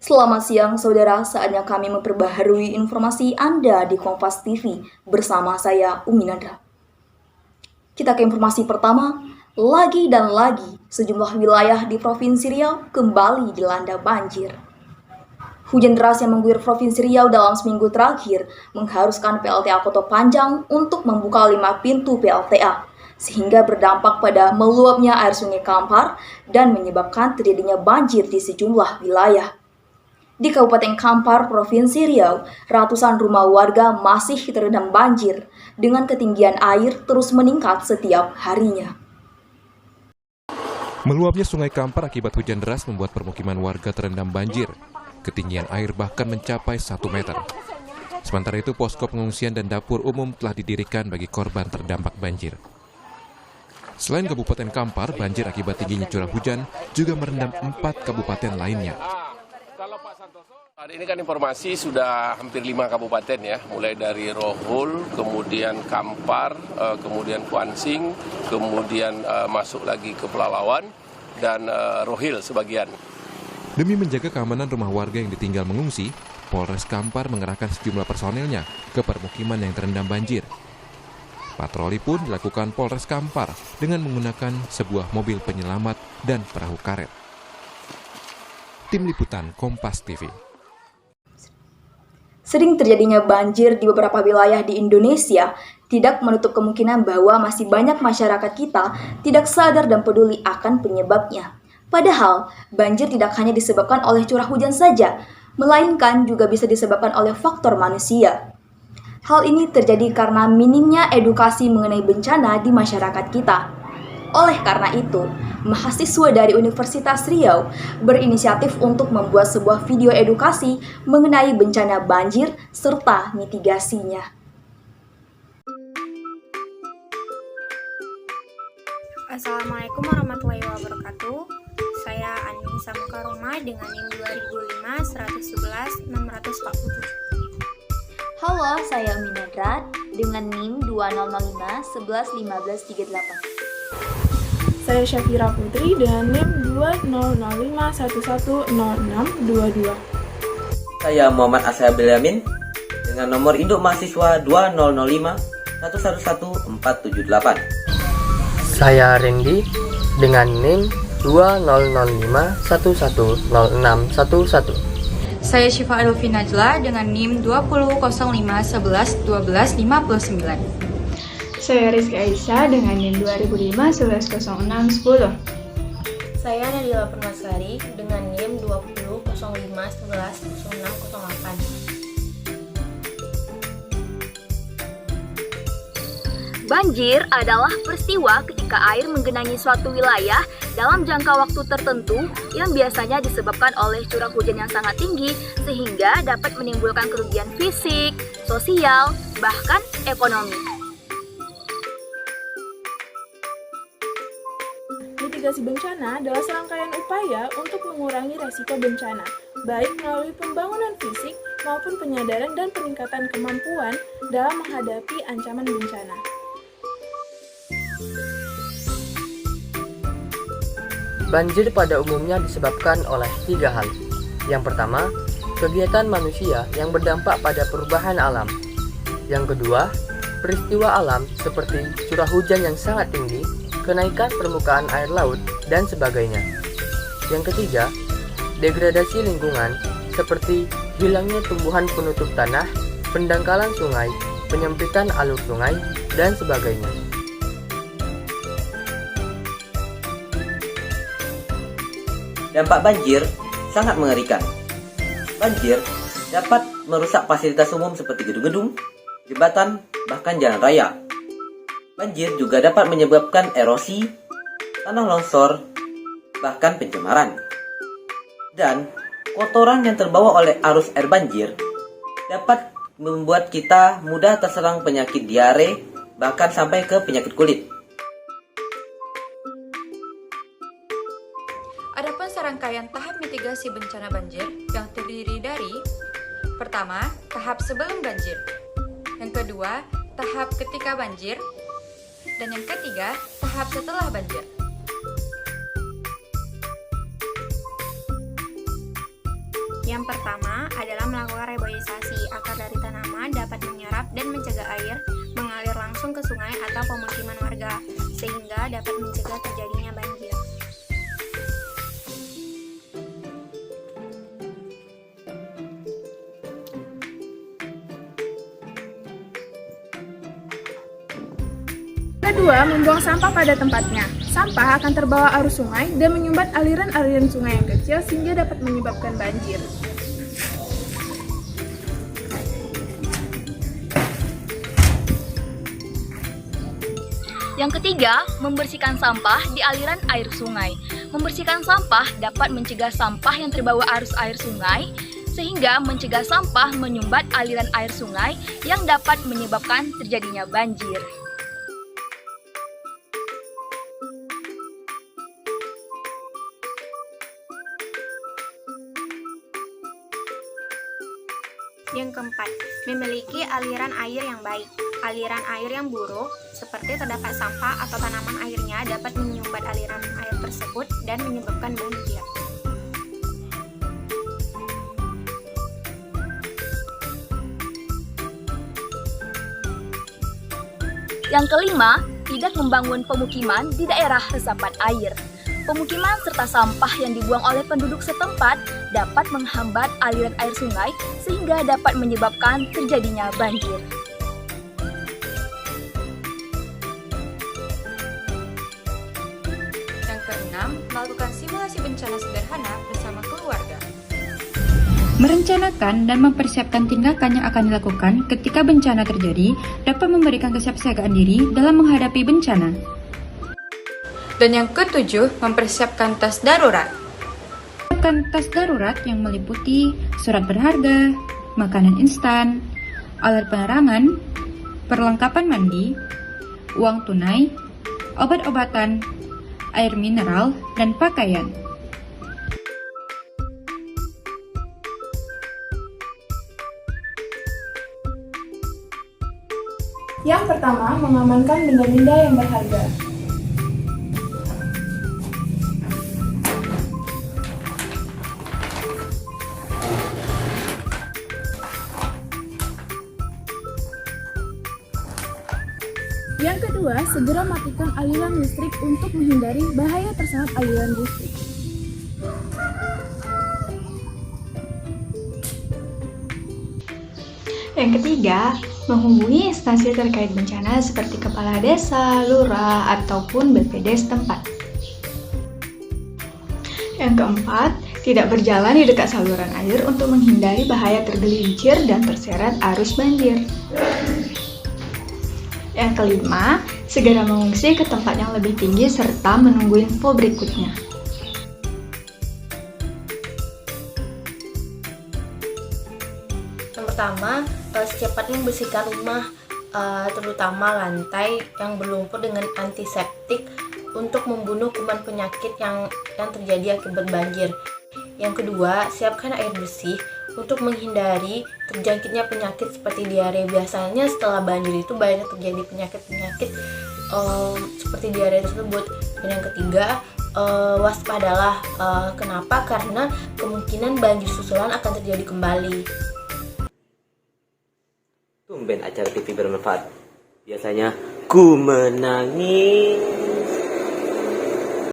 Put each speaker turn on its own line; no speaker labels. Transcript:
Selamat siang saudara, saatnya kami memperbaharui informasi Anda di Kompas TV bersama saya Umi Nadra. Kita ke informasi pertama, lagi dan lagi sejumlah wilayah di Provinsi Riau kembali dilanda banjir. Hujan deras yang mengguyur Provinsi Riau dalam seminggu terakhir mengharuskan PLTA Kota Panjang untuk membuka 5 pintu PLTA, sehingga berdampak pada meluapnya air Sungai Kampar dan menyebabkan terjadinya banjir di sejumlah wilayah. Di Kabupaten Kampar, Provinsi Riau, ratusan rumah warga masih terendam banjir dengan ketinggian air terus meningkat setiap harinya.
Meluapnya Sungai Kampar akibat hujan deras membuat permukiman warga terendam banjir. Ketinggian air bahkan mencapai 1 meter. Sementara itu, posko pengungsian dan dapur umum telah didirikan bagi korban terdampak banjir. Selain Kabupaten Kampar, banjir akibat tingginya curah hujan juga merendam 4 kabupaten lainnya.
Hari ini kan informasi sudah hampir 5 kabupaten ya, mulai dari Rohul, kemudian Kampar, kemudian Kuansing, kemudian masuk lagi ke Pelalawan, dan Rohil sebagian.
Demi menjaga keamanan rumah warga yang ditinggal mengungsi, Polres Kampar mengerahkan sejumlah personelnya ke permukiman yang terendam banjir. Patroli pun dilakukan Polres Kampar dengan menggunakan sebuah mobil penyelamat dan perahu karet. Tim Liputan Kompas TV.
Sering terjadinya banjir di beberapa wilayah di Indonesia tidak menutup kemungkinan bahwa masih banyak masyarakat kita tidak sadar dan peduli akan penyebabnya. Padahal, banjir tidak hanya disebabkan oleh curah hujan saja, melainkan juga bisa disebabkan oleh faktor manusia. Hal ini terjadi karena minimnya edukasi mengenai bencana di masyarakat kita. Oleh karena itu, mahasiswa dari Universitas Riau berinisiatif untuk membuat sebuah video edukasi mengenai bencana banjir serta mitigasinya.
Assalamualaikum warahmatullahi wabarakatuh. Saya Ani Samukaroma dengan NIM 2005 111 647.
Halo, saya Umi Nadra dengan NIM 2005 11 15 38.
Saya Syafira Putri dengan NIM 2005 1106 22.
Saya Muhammad Asya Belyamin dengan nomor induk mahasiswa 2005 111 478.
Saya Randy dengan NIM 2005 1106 11.
Saya Syifa Alfi Najla dengan NIM 2005 11 12 59.
Saya Rizky Aisyah dengan NIM 2005 11 06 10.
Saya Nadila Permasari dengan NIM 20 05 11 06 08.
Banjir adalah peristiwa ketika air menggenangi suatu wilayah dalam jangka waktu tertentu yang biasanya disebabkan oleh curah hujan yang sangat tinggi sehingga dapat menimbulkan kerugian fisik, sosial, bahkan ekonomi.
Mitigasi bencana adalah serangkaian upaya untuk mengurangi resiko bencana, baik melalui pembangunan fisik maupun penyadaran dan peningkatan kemampuan dalam menghadapi ancaman bencana.
Banjir pada umumnya disebabkan oleh 3 hal. Yang pertama, kegiatan manusia yang berdampak pada perubahan alam. Yang kedua, peristiwa alam seperti curah hujan yang sangat tinggi, kenaikan permukaan air laut, dan sebagainya. Yang ketiga, degradasi lingkungan seperti hilangnya tumbuhan penutup tanah, pendangkalan sungai, penyempitan alur sungai, dan sebagainya.
Dampak banjir sangat mengerikan. Banjir dapat merusak fasilitas umum seperti gedung-gedung, jembatan, bahkan jalan raya. Banjir juga dapat menyebabkan erosi, tanah longsor, bahkan pencemaran. Dan kotoran yang terbawa oleh arus air banjir dapat membuat kita mudah terserang penyakit diare, bahkan sampai ke penyakit kulit.
Adapun serangkaian tahap mitigasi bencana banjir yang terdiri dari: pertama, tahap sebelum banjir; yang kedua, tahap ketika banjir; dan yang ketiga, tahap setelah banjir.
Yang pertama adalah melakukan reboisasi. Akar dari tanaman dapat menyerap dan mencegah air mengalir langsung ke sungai atau pemukiman warga, sehingga dapat mencegah terjadinya banjir.
Kedua, membuang sampah pada tempatnya. Sampah akan terbawa arus sungai dan menyumbat aliran-aliran sungai yang kecil sehingga dapat menyebabkan banjir.
Yang ketiga, membersihkan sampah di aliran air sungai. Membersihkan sampah dapat mencegah sampah yang terbawa arus air sungai, sehingga mencegah sampah menyumbat aliran air sungai yang dapat menyebabkan terjadinya banjir.
Yang keempat, memiliki aliran air yang baik. Aliran air yang buruk, seperti terdapat sampah atau tanaman airnya, dapat menyumbat aliran air tersebut dan menyebabkan banjir.
Yang kelima, tidak membangun pemukiman di daerah resapan air. Pemukiman serta sampah yang dibuang oleh penduduk setempat dapat menghambat aliran air sungai sehingga dapat menyebabkan terjadinya banjir.
Yang keenam, melakukan simulasi bencana sederhana bersama keluarga.
Merencanakan dan mempersiapkan tindakan yang akan dilakukan ketika bencana terjadi dapat memberikan kesiapsiagaan diri dalam menghadapi bencana.
Dan yang ketujuh, mempersiapkan tas darurat.
Siapkan tas darurat yang meliputi surat berharga, makanan instan, alat penerangan, perlengkapan mandi, uang tunai, obat-obatan, air mineral, dan pakaian.
Yang pertama, mengamankan benda-benda yang berharga. Yang kedua, segera matikan aliran listrik untuk menghindari bahaya tersengat aliran listrik.
Yang ketiga, menghubungi instansi terkait bencana seperti kepala desa, lurah, ataupun BPD setempat. Yang keempat, tidak berjalan di dekat saluran air untuk menghindari bahaya tergelincir dan terseret arus banjir. Yang kelima, segera mengungsi ke tempat yang lebih tinggi serta menunggu info berikutnya.
Yang pertama, secepatnya membersihkan rumah, terutama lantai yang berlumpur dengan antiseptik untuk membunuh kuman penyakit yang terjadi akibat banjir. Yang kedua, siapkan air bersih untuk menghindari terjangkitnya penyakit seperti diare. Biasanya setelah banjir itu banyak terjadi penyakit-penyakit seperti diare tersebut. Dan yang ketiga, waspadalah. Kenapa? Karena kemungkinan banjir susulan akan terjadi kembali.
Tumben acara TV bermanfaat. Biasanya ku menangis.